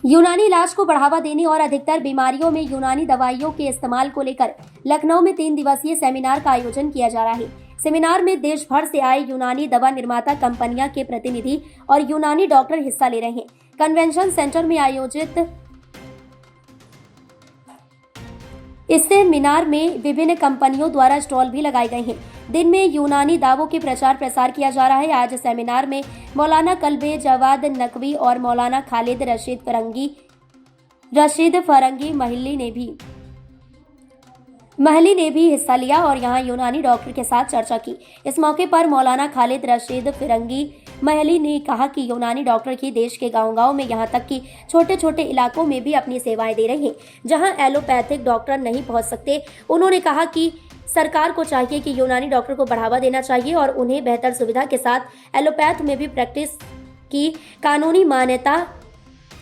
यूनानी इलाज को बढ़ावा देने और अधिकतर बीमारियों में यूनानी दवाइयों के इस्तेमाल को लेकर लखनऊ में 3 दिवसीय सेमिनार का आयोजन किया जा रहा है। सेमिनार में देश भर से आए यूनानी दवा निर्माता कंपनियां के प्रतिनिधि और यूनानी डॉक्टर हिस्सा ले रहे हैं। कन्वेंशन सेंटर में आयोजित इस सेमिनार में विभिन्न कंपनियों द्वारा स्टॉल भी लगाए गए हैं। दिन में यूनानी दावों के प्रचार प्रसार किया जा रहा है। आज सेमिनार में मौलाना कल्बे जवाद नकवी और मौलाना खालिद रशीद फरंगी महली ने भी हिस्सा लिया और यहां यूनानी डॉक्टर के साथ चर्चा की। इस मौके पर मौलाना खालिद रशीद फरंगी महली ने कहा कि यूनानी डॉक्टर की देश के गांव-गांव में यहां तक कि छोटे-छोटे इलाकों में भी अपनी सेवाएं दे रहे हैं, जहां एलोपैथिक डॉक्टर नहीं पहुंच सकते। उन्होंने कहा कि सरकार को चाहिए कि यूनानी डॉक्टर को बढ़ावा देना चाहिए और उन्हें बेहतर सुविधा के साथ एलोपैथ में भी प्रैक्टिस की कानूनी मान्यता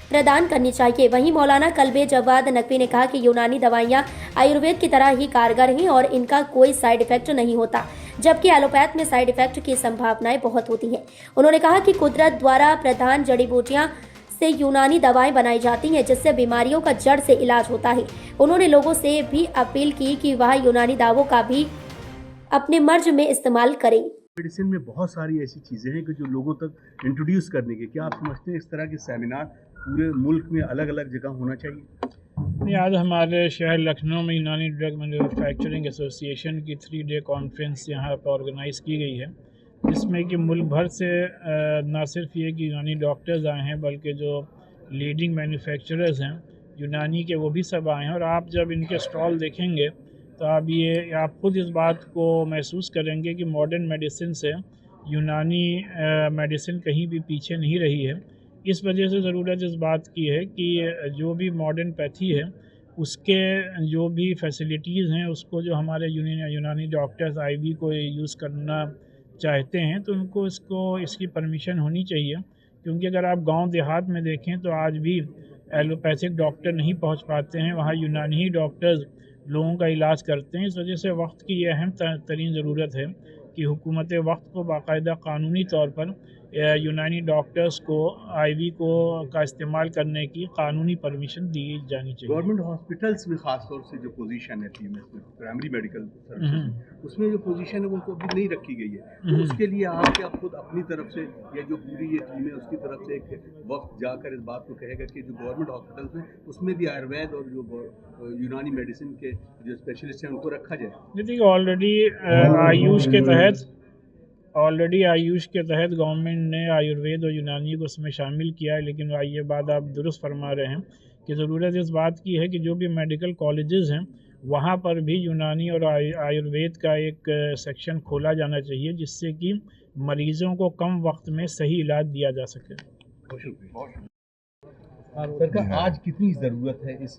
प्रदान करनी चाहिए। वहीं मौलाना कल्बे जवाद नकवी ने कहा कि यूनानी दवाइयां आयुर्वेद की तरह ही कारगर हैं और इनका कोई साइड इफेक्ट नहीं होता, जबकि एलोपैथ में साइड इफेक्ट की संभावनाएं बहुत होती हैं। उन्होंने कहा कि कुदरत द्वारा प्रदान जड़ी बूटियां से यूनानी दवाएं बनाई जाती हैं, जिससे बीमारियों का जड़ से इलाज होता है। उन्होंने लोगों से भी अपील की कि वह यूनानी दावों का भी अपने मर्ज में इस्तेमाल करें। मेडिसिन में बहुत सारी ऐसी चीज़ें हैं कि जो लोगों तक इंट्रोड्यूस करने की, क्या आप समझते हैं इस तरह के सेमिनार पूरे मुल्क में अलग अलग जगह होना चाहिए? नहीं, आज हमारे शहर लखनऊ में यूनानी ड्रग मैन्युफैक्चरिंग एसोसिएशन की 3 डे कॉन्फ्रेंस यहाँ पर ऑर्गेनाइज़ की गई है, जिसमें कि मुल्क भर से न सिर्फ ये कि यूनानी डॉक्टर्स आए हैं, बल्कि जो लीडिंग मैन्युफैक्चरर्स हैं यूनानी के, वो भी सब आए हैं। और आप जब इनके स्टॉल देखेंगे तो आप खुद इस बात को महसूस करेंगे कि मॉडर्न मेडिसिन से यूनानी मेडिसिन कहीं भी पीछे नहीं रही है। इस वजह से ज़रूरत इस बात की है कि जो भी मॉडर्न पैथी है उसके जो भी फैसिलिटीज़ हैं उसको जो हमारे यूनानी डॉक्टर्स आईवी को यूज़ करना चाहते हैं तो उनको इसकी परमिशन होनी चाहिए, क्योंकि अगर आप गांव देहात में देखें तो आज भी एलोपैथिक डॉक्टर नहीं पहुंच पाते हैं, वहाँ यूनानी ही डॉक्टर्स लोगों का इलाज करते हैं। इस वजह से वक्त की ये अहम तरीन ज़रूरत है कि हुकूमत वक्त को बाकायदा कानूनी तौर पर यूनानी डॉक्टर्स को आईवी का इस्तेमाल करने की कानूनी परमिशन दी जानी चाहिए। गवर्नमेंट हॉस्पिटल्स में ख़ास तौर से जो पोजीशन है प्राइमरी मेडिकल सर्विसेज, उसमें जो पोजीशन है वो उनको अभी नहीं रखी गई है, तो उसके लिए आप क्या खुद अपनी तरफ से या जो पूरी ये टीम है उसकी तरफ से एक वक्त जाकर इस बात को कहेगा कि जो गवर्नमेंट हॉस्पिटल्स में उसमें भी आयुर्वेद और जो यूनानी मेडिसिन के जो स्पेशलिस्ट हैं उनको रखा जाए? देखिए, ऑलरेडी आयुष के तहत गवर्नमेंट ने आयुर्वेद और यूनानी को उसमें शामिल किया है, लेकिन ये बात आप दुरुस्त फरमा रहे हैं कि ज़रूरत इस बात की है कि जो भी मेडिकल कॉलेजेस हैं वहाँ पर भी यूनानी और आयुर्वेद का एक सेक्शन खोला जाना चाहिए, जिससे कि मरीज़ों को कम वक्त में सही इलाज दिया जा सके। सरकार, आज कितनी ज़रूरत है इस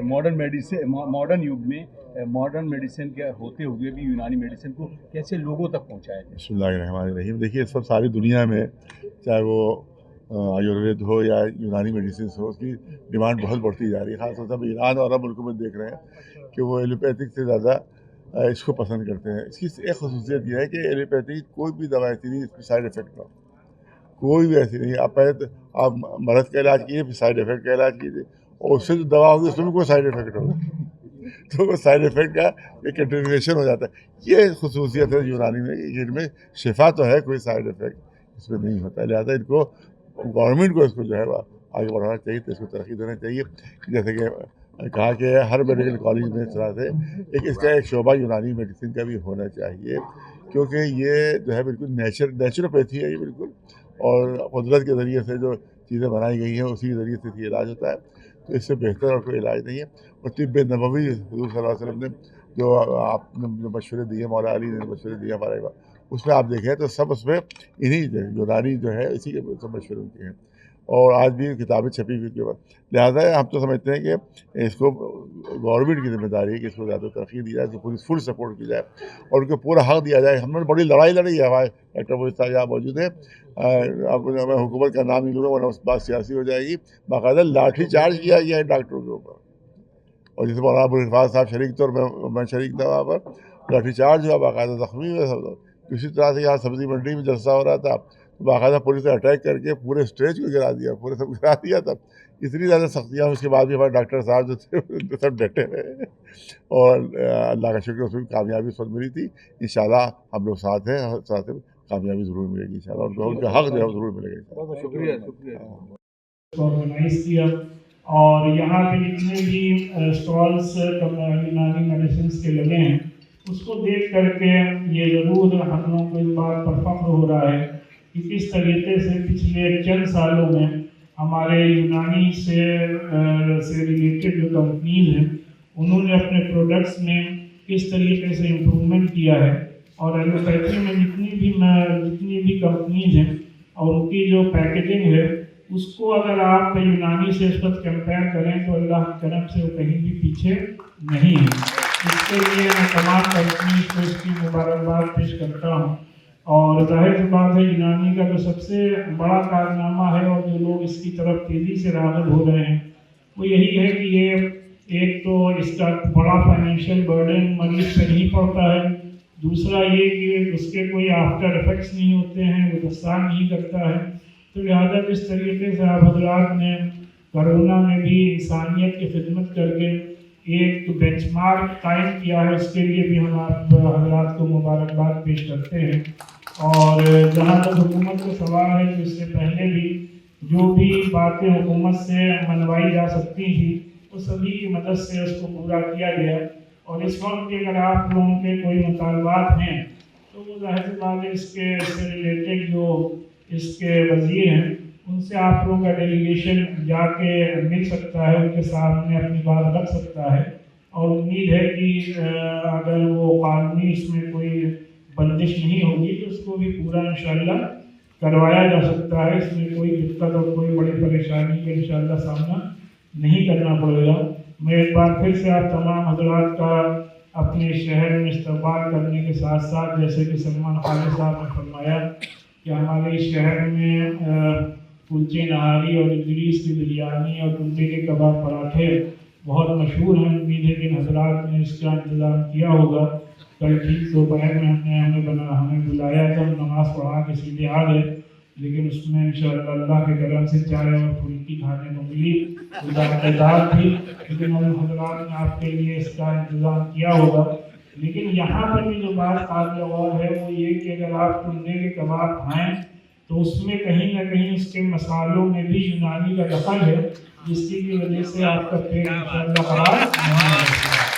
मॉडर्न युग में मॉडर्न मेडिसिन के होते हुए भी यूनानी मेडिसिन को कैसे लोगों तक पहुंचाया जाए? बिस्मिल्लाहिर्रहमानिर्रहीम। देखिए, इस वक्त सारी दुनिया में चाहे वो आयुर्वेद हो या यूनानी मेडिसिन हो, उसकी डिमांड बहुत बढ़ती जा रही है। ख़ासतौर से हम ईरान और अरब मुल्कों में देख रहे हैं कि वो एलोपैथिक से ज़्यादा इसको पसंद करते हैं। इसकी एक खसूसियत यह है कि एलोपैथिक कोई भी दवा ऐसी नहीं इसकी साइड इफ़ेक्ट ना, कोई भी ऐसी नहीं। आप पहले आप मर्ज़ का इलाज कीजिए, फिर साइड इफ़ेक्ट का इलाज कीजिए, और उससे जो दवा होगी उसमें कोई साइड इफ़ेक्ट होगा तो वो साइड इफ़ेक्ट का एक कंटिन्यूएशन हो जाता है। ये खसूसियत है यूनानी में, जिनमें शिफा तो है, कोई साइड इफ़ेक्ट इसमें नहीं होता। लिहाजा इनको गवर्नमेंट को इसको जो है आगे बढ़ाना चाहिए, तो इसको तरक्की देना चाहिए। जैसे कि कहा कि हर मेडिकल कॉलेज में इस तरह से इसका एक शोबा यूनानी मेडिसिन का भी होना चाहिए, क्योंकि ये जो है बिल्कुल नेचुरोपैथी है ये बिल्कुल, और कुदरत के ज़रिए से जो चीज़ें बनाई गई हैं उसी के ज़रिए से इलाज होता है, तो इससे बेहतर और कोई इलाज नहीं है। और तिब्ब नबवी हुज़ूर सल्लल्लाहु अलैहि वसल्लम ने जो आपने जो मशवरे दिए, मौला अली ने मशवरे दिए हमारे, उसमें आप देखें तो सब उसमें इन्हीं यूनानी जो है इसी के सब मशवरे उनके हैं, और आज भी किताबें छपी हुई के बाद। लिहाजा हम तो समझते हैं कि इसको गवर्नमेंट की जिम्मेदारी है कि इसको ज़्यादा तरक्की दी जाए, इसको पूरी फुल सपोर्ट की जाए और उनको पूरा हक़ दिया जाए। हमने बड़ी लड़ाई लड़ी है, हमारे डॉक्टर मोहित साहब यहाँ मौजूद है, अब मैं हुकूमत का नाम नहीं लूँगा वरना उस बात सियासी हो जाएगी। बाकायदा लाठी चार्ज किया गया है डॉक्टरों के ऊपर, और जैसे मौलाना अबुल रिफात साहब शरीक थे और मैं शरीक था, वहाँ पर लाठी चार्ज हुआ, बाकायदा ज़ख्मी हुए सब लोग। इसी तरह से यहाँ सब्ज़ी मंडी में जलसा हो रहा था, باقاعدہ پولیس نے اٹیک کر کے پورے اسٹیج کو گرا دیا، پورے سب گرا دیا تھا. اتنی زیادہ سختیاں اس کے بعد بھی ہمارے ڈاکٹر صاحب جو تھے سب ڈٹے رہے اور اللہ کا شکر اس میں کامیابی اس وقت ملی تھی. انشاءاللہ ہم لوگ ساتھ ہیں، ساتھ ہیں، کامیابی ضرور ملے گی انشاءاللہ، ان کا حق جو ہے ضرور ملے گا. شکریہ شکریہ. آرگنائز کیا اور یہاں پہ جتنے بھی اسٹالس یونانی میڈیسنس کے لگے ہیں اس کو دیکھ کر کے یہ ضرور ہم لوگوں کو اس بات پر فخر ہو رہا ہے کہ کس طریقے سے پچھلے چند سالوں میں ہمارے یونانی سے ریلیٹڈ جو کمپنیز ہیں انہوں نے اپنے پروڈکٹس میں کس طریقے سے امپرومنٹ کیا ہے. اور ایلوپیتھی میں جتنی بھی کمپنیز ہیں اور ان کی جو پیکیجنگ ہے اس کو اگر آپ یونانی سے اس وقت کمپیئر کریں تو اللہ کے کرم سے وہ کہیں بھی پیچھے نہیں ہے. اس کے لیے میں تمام کمپنیز کو اس کی مبارکباد پیش کرتا ہوں. اور ظاہر سی بات ہے یونانی کا جو سب سے بڑا کارنامہ ہے اور جو لوگ اس کی طرف تیزی سے راغب ہو رہے ہیں وہ یہی ہے کہ یہ ایک تو اس کا بڑا فائنینشیل برڈن مریض پہ نہیں پڑتا ہے، دوسرا یہ کہ اس کے کوئی آفٹر افیکٹس نہیں ہوتے ہیں، وہ نقصان نہیں کرتا ہے. تو لہٰذا جس طریقے سے آپ حضرات نے کرونا میں بھی انسانیت کی خدمت کر کے ایک بینچ مارک قائم کیا ہے اس کے لیے بھی ہم آپ حضرات کو مبارکباد پیش کرتے ہیں. اور جہاں تک حکومت کا سوال ہے تو اس سے پہلے بھی جو بھی باتیں حکومت سے منوائی جا سکتی تھی وہ سبھی کی مدد سے اس کو پورا کیا گیا. اور اس وقت بھی اگر آپ لوگوں کے کوئی مطالبات ہیں تو وہ ظاہر سی بات ہے اس سے ریلیٹڈ جو اس کے وزیر ہیں ان سے آپ لوگوں کا ڈیلیگیشن جا کے مل سکتا ہے، ان کے سامنے اپنی بات رکھ سکتا ہے. اور امید ہے کہ اگر وہ قانونی اس میں کوئی بندش نہیں ہوگی تو اس کو بھی پورا انشاءاللہ کروایا جا سکتا ہے. اس میں کوئی دقت اور کوئی بڑی پریشانی کا انشاءاللہ سامنا نہیں کرنا پڑے گا. میں ایک بار پھر سے آپ تمام حضرات کا اپنے شہر میں استقبال کرنے کے ساتھ ساتھ جیسے کہ سلمان خالد صاحب نے فرمایا کہ ہمارے شہر میں کلچے نہاری اور ادریس کی بریانی اور ٹنڈے کے کباب پراٹھے بہت مشہور ہیں. امید ہے کہ حضرات نے اس کا انتظام کیا ہوگا. کل ٹھیک دوپہر میں ہمیں بلایا تھا، نماز پڑھا کے سیدھے آ گئے، لیکن اس میں انشاءاللہ اللہ کے کرم سے چائے اور پھلکی کھانے کو ملی، اعداد تھی، لیکن حضرات نے آپ کے لیے اس کا انتظام کیا ہوگا. لیکن یہاں پر بھی جو بات قابل غور ہے وہ یہ کہ اگر آپ ٹنڈے کے کباب کھائیں تو اس میں کہیں نہ کہیں اس کے مسالوں میں بھی یونانی کا دخل ہے، جس کی وجہ سے آپ کا پیٹ انشاءاللہ خراب نہیں ہوگا.